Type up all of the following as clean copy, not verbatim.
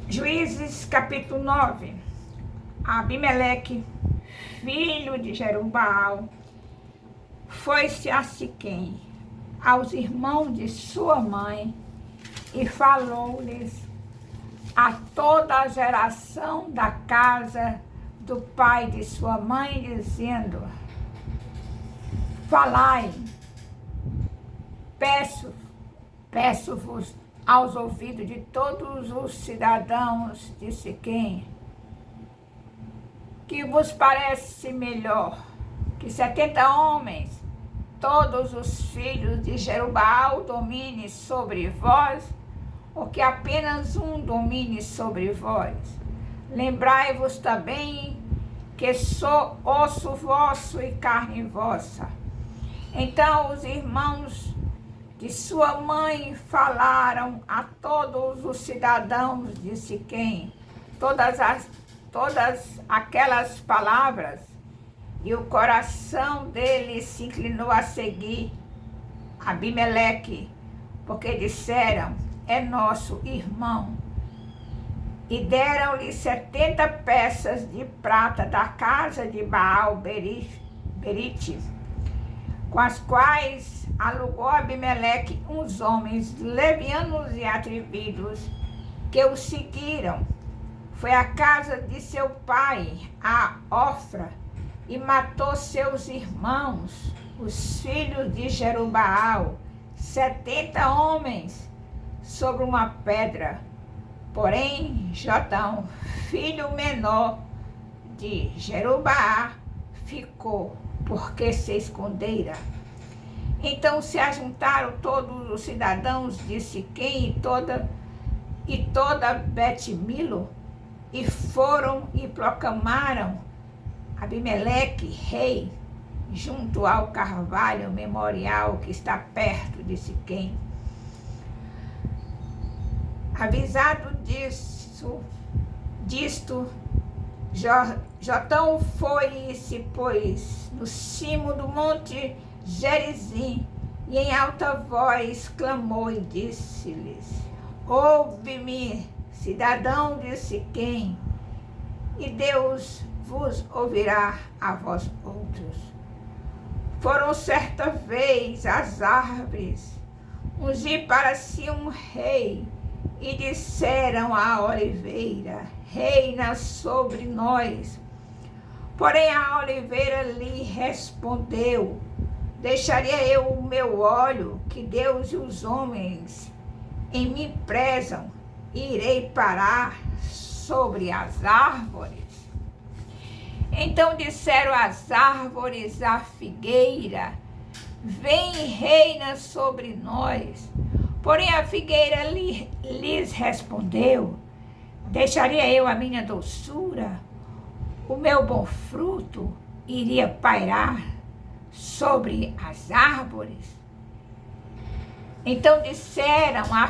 Juízes capítulo 9. Abimeleque, filho de Jerubbaal, foi-se a Siquém, aos irmãos de sua mãe, e falou-lhes a toda a geração da casa do pai de sua mãe, dizendo: falai, peço-vos aos ouvidos de todos os cidadãos de Siquém, que vos parece melhor que 70 homens, todos os filhos de Jerubbaal, domine sobre vós, ou que apenas um domine sobre vós? Lembrai-vos também que sou osso vosso e carne vossa. Então os irmãos de sua mãe falaram a todos os cidadãos de Siquém todas aquelas palavras, e o coração deles se inclinou a seguir Abimeleque, porque disseram: é nosso irmão. E deram-lhe 70 peças de prata da casa de Baal-Berite, com as quais alugou Abimeleque uns homens levianos e atrevidos que o seguiram. Foi à casa de seu pai, a Ofra, e matou seus irmãos, os filhos de Jerubbaal, 70 homens, sobre uma pedra. Porém, Jotão, filho menor de Jerubbaal, ficou, porque se escondera. Então se ajuntaram todos os cidadãos de Siquém e toda Bet-Milo, e foram e proclamaram Abimeleque rei, junto ao carvalho memorial que está perto de Siquém. Avisado disto, Jotão foi e se pôs no cimo do monte Gerizim, e em alta voz clamou e disse-lhes: ouve-me, cidadão de Siquém, e Deus vos ouvirá a vós outros. Foram certa vez as árvores ungir para si um rei, e disseram à oliveira: reina sobre nós. Porém a oliveira lhe respondeu: deixaria eu o meu óleo, que Deus e os homens em mim prezam, e irei parar sobre as árvores? Então disseram as árvores à figueira: vem e reina sobre nós. Porém a figueira lhes respondeu: deixaria eu a minha doçura, o meu bom fruto iria pairar sobre as árvores? Então disseram à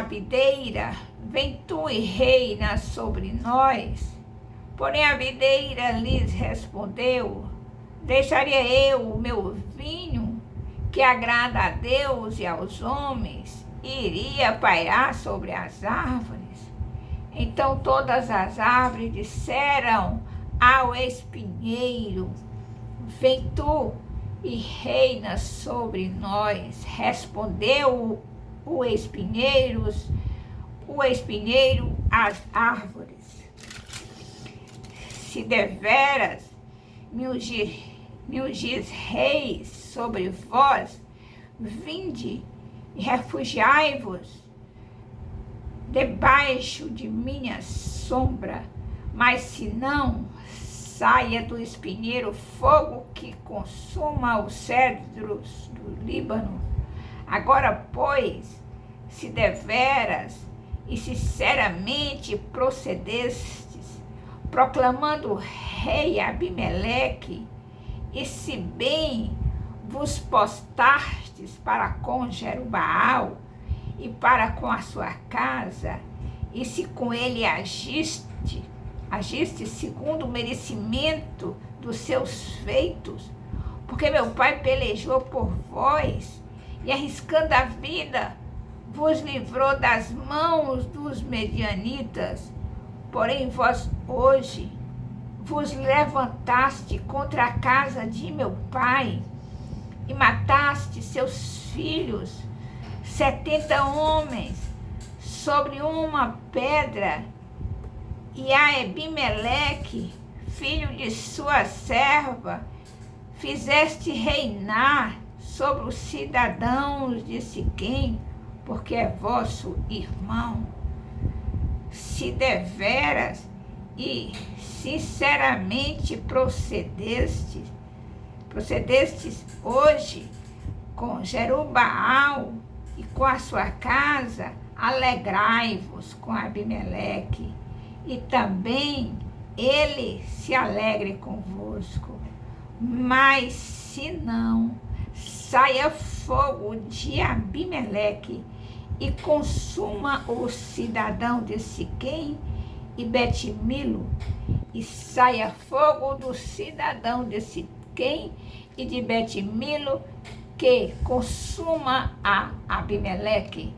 videira: vem tu e reina sobre nós. Porém a videira lhes respondeu: deixaria eu o meu vinho, que agrada a Deus e aos homens, e iria pairar sobre as árvores? Então todas as árvores disseram ao espinheiro: vem tu e reina sobre nós. Respondeu o espinheiro às árvores: se deveras me ungis reis sobre vós, vinde e refugiai-vos debaixo de minha sombra. Mas se não, saia do espinheiro fogo que consuma os cedros do Líbano. Agora, pois, se deveras e sinceramente procedestes, proclamando rei Abimeleque, e se bem vos postastes para com Jerubbaal e para com a sua casa, e se com ele agiste segundo o merecimento dos seus feitos, porque meu pai pelejou por vós, e arriscando a vida, vos livrou das mãos dos medianitas, porém vós hoje vos levantaste contra a casa de meu pai e mataste seus filhos, 70 homens, sobre uma pedra, e a Abimeleque, filho de sua serva, fizeste reinar sobre os cidadãos de Siquém, porque é vosso irmão. Se deveras e sinceramente procedestes hoje com Jerubaal e com a sua casa, alegrai-vos com Abimeleque, e também ele se alegre convosco. Mas se não, saia fogo de Abimeleque e consuma o cidadão de Siquém e Bet-Milo, e saia fogo do cidadão de Siquém e de Bet-Milo, que consuma a Abimeleque.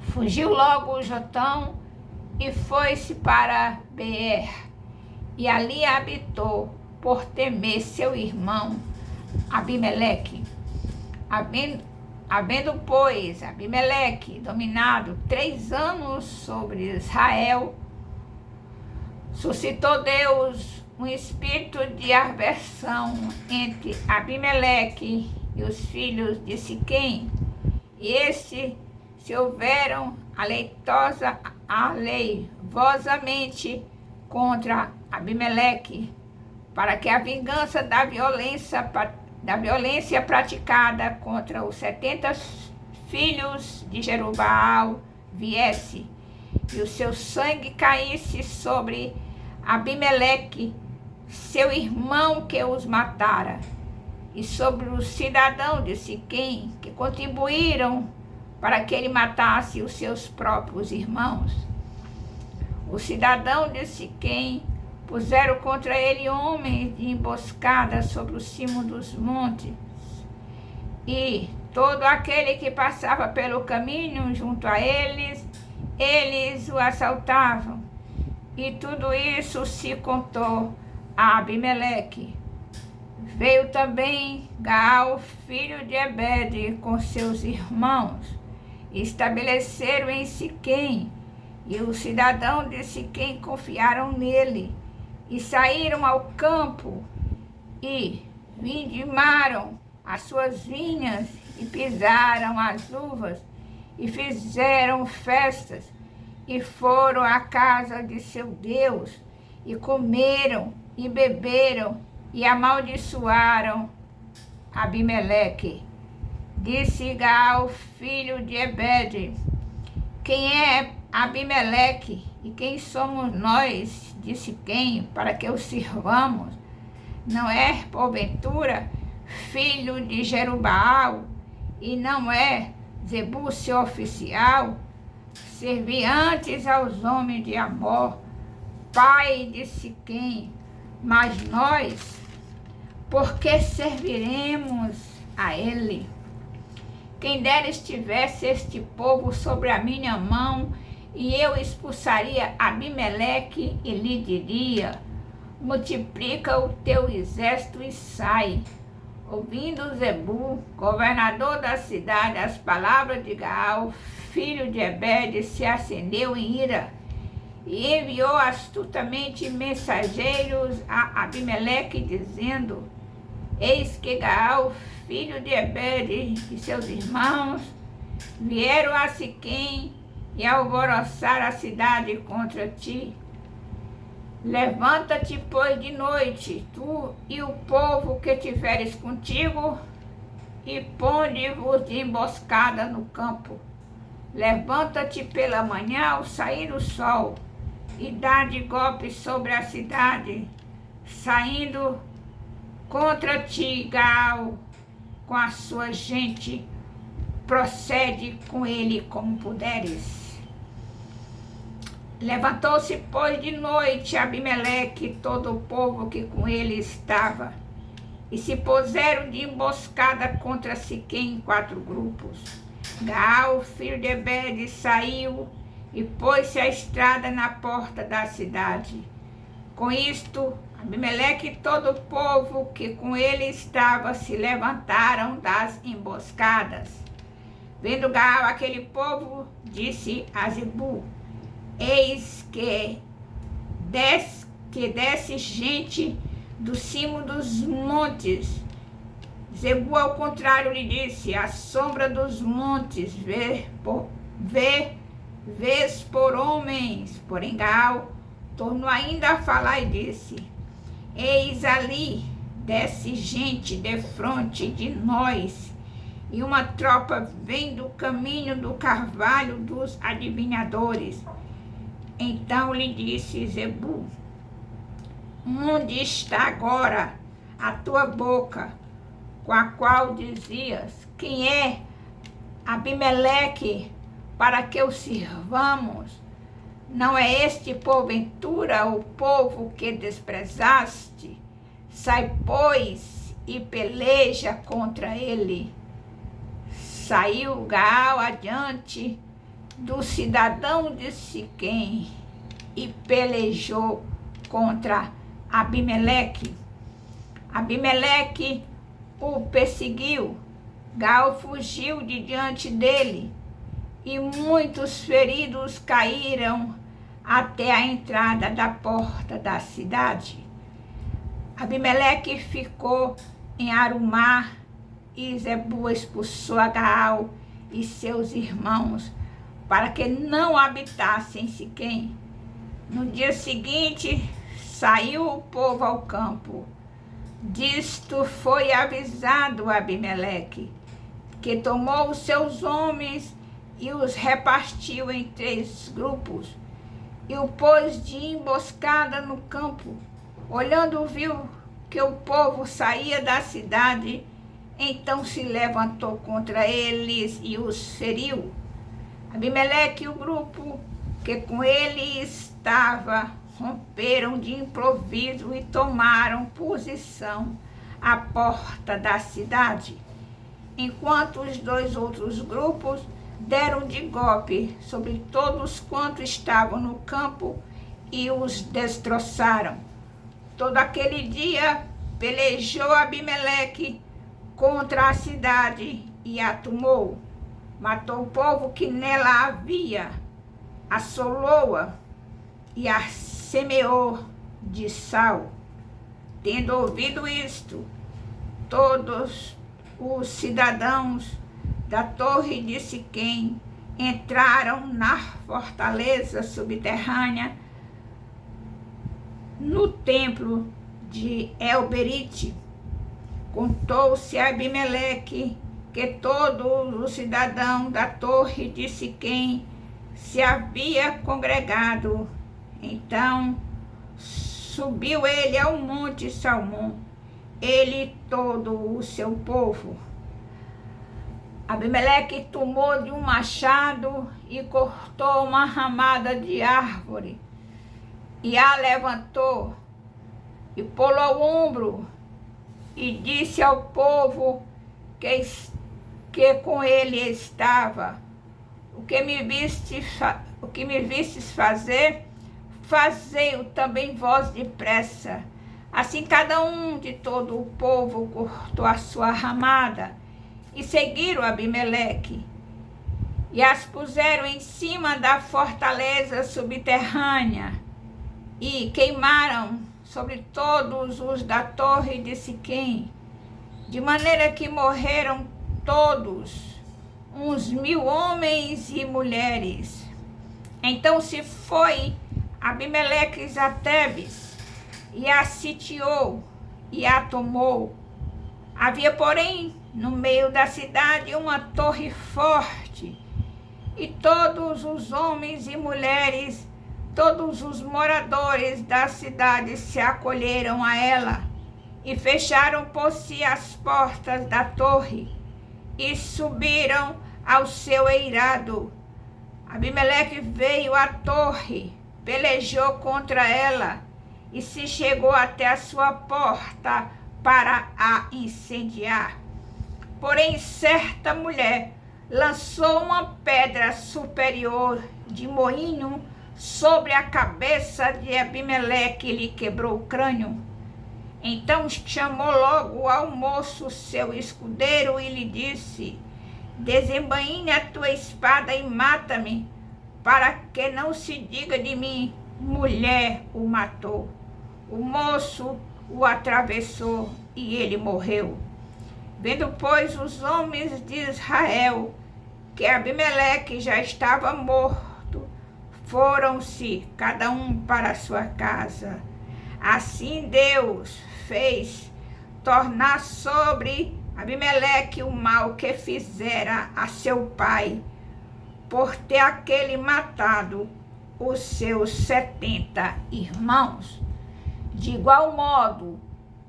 Fugiu logo Jotão e foi-se para Beer, e ali habitou, por temer seu irmão Abimeleque. Havendo, pois, Abimeleque dominado 3 anos sobre Israel, suscitou Deus um espírito de aversão entre Abimeleque e os filhos de Siquém, e estes se houveram aleivosamente contra Abimeleque, para que a vingança da violência praticada contra os 70 filhos de Jerubaal viesse, e o seu sangue caísse sobre Abimeleque, seu irmão que os matara, e sobre os cidadãos de Siquém, que contribuíram para que ele matasse os seus próprios irmãos. Os cidadãos de Siquém puseram contra ele homens de emboscada sobre o cimo dos montes, e todo aquele que passava pelo caminho junto a eles, eles o assaltavam. E tudo isso se contou a Abimeleque. Veio também Gaal, filho de Ebed, com seus irmãos, e estabeleceram em Siquém, e os cidadãos de Siquém confiaram nele, e saíram ao campo, e vindimaram as suas vinhas, e pisaram as uvas, e fizeram festas, e foram à casa de seu Deus, e comeram, e beberam, e amaldiçoaram Abimeleque. Disse Gaal, filho de Ebed: quem é Abimeleque, e quem somos nós de Siquém, para que o sirvamos? Não é, porventura, filho de Jerubaal, e não é Zebúlon oficial? Servi antes aos homens de Amor, pai de Siquém, mas nós, por que serviremos a ele? Quem dera estivesse este povo sobre a minha mão, e eu expulsaria Abimeleque e lhe diria: multiplica o teu exército e sai. Ouvindo Zebul, governador da cidade, as palavras de Gaal, filho de Ebed, se acendeu em ira, e enviou astutamente mensageiros a Abimeleque, dizendo: eis que Gaal, filho de Ebed, e seus irmãos vieram a Siquém e alvoroçaram a cidade contra ti. Levanta-te, pois, de noite, tu e o povo que tiveres contigo, e ponde-vos de emboscada no campo. Levanta-te pela manhã ao sair o sol, e dá de golpe sobre a cidade, saindo contra ti, Gaal, com a sua gente, procede com ele como puderes. Levantou-se, pois, de noite Abimeleque e todo o povo que com ele estava, e se puseram de emboscada contra Siquém em 4 grupos. Gaal, filho de Ebed, saiu e pôs-se à estrada na porta da cidade. Com isto, Abimeleque e todo o povo que com ele estava se levantaram das emboscadas. Vendo Gaal aquele povo, disse a Zebul: eis que desce gente do cimo dos montes. Zebul, ao contrário, lhe disse: a sombra dos montes vês por homens. Porém Gaal tornou ainda a falar e disse: eis ali desce gente defronte de nós, e uma tropa vem do caminho do carvalho dos adivinhadores. Então lhe disse Zebul: onde está agora a tua boca, com a qual dizias: quem é Abimeleque, para que o sirvamos? Não é este, porventura, o povo que desprezaste? Sai, pois, e peleja contra ele. Saiu Gaal adiante do cidadão de Siquém e pelejou contra Abimeleque. Abimeleque o perseguiu. Gaal fugiu de diante dele, e muitos feridos caíram até a entrada da porta da cidade. Abimeleque ficou em Arumá, e Zebul expulsou a Gaal e seus irmãos, para que não habitassem em Siquém. No dia seguinte, saiu o povo ao campo. Disto foi avisado Abimeleque, que tomou os seus homens e os repartiu em 3 grupos, e o pôs de emboscada no campo. Olhando, viu que o povo saía da cidade, então se levantou contra eles e os feriu. Abimeleque e o grupo que com ele estava romperam de improviso e tomaram posição à porta da cidade, enquanto os 2 outros grupos deram de golpe sobre todos quantos estavam no campo e os destroçaram. Todo aquele dia pelejou Abimeleque contra a cidade e a tomou. Matou o povo que nela havia, assolou-a e a semeou de sal. Tendo ouvido isto, todos os cidadãos da torre de Siquém entraram na fortaleza subterrânea, no templo de El-Berite. Contou-se a Abimeleque que todos os cidadãos da torre de Siquém se havia congregado. Então subiu ele ao monte Salmão, ele e todo o seu povo. Abimeleque tomou de um machado e cortou uma ramada de árvore, e a levantou e pô-la ao ombro, e disse ao povo que com ele estava: o que me vistes fazer, fazei-o também vós depressa. Assim cada um de todo o povo cortou a sua ramada, e seguiram Abimeleque, e as puseram em cima da fortaleza subterrânea, e queimaram sobre todos os da torre de Siquém, de maneira que morreram todos, uns 1000 homens e mulheres. Então se foi Abimeleque a Tebes, e a sitiou, e a tomou. Havia, porém, no meio da cidade uma torre forte, e todos os homens e mulheres, todos os moradores da cidade se acolheram a ela, e fecharam por si as portas da torre, e subiram ao seu eirado. Abimeleque veio à torre, pelejou contra ela, e se chegou até a sua porta para a incendiar. Porém, certa mulher lançou uma pedra superior de moinho sobre a cabeça de Abimeleque e lhe quebrou o crânio. Então chamou logo ao moço seu escudeiro e lhe disse: desembainhe a tua espada e mata-me, para que não se diga de mim, mulher o matou. O moço o atravessou e ele morreu. Vendo, pois, os homens de Israel que Abimeleque já estava morto, foram-se cada um para a sua casa. Assim Deus fez tornar sobre Abimeleque o mal que fizera a seu pai, por ter aquele matado os seus 70 irmãos. De igual modo,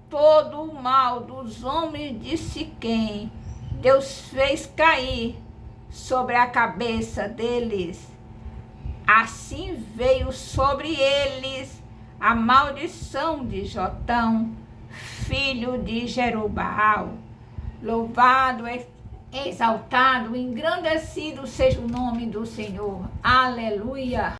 todo o mal dos homens de Siquém, Deus fez cair sobre a cabeça deles. Assim veio sobre eles a maldição de Jotão, filho de Jerubaal. Louvado, exaltado, engrandecido seja o nome do Senhor. Aleluia.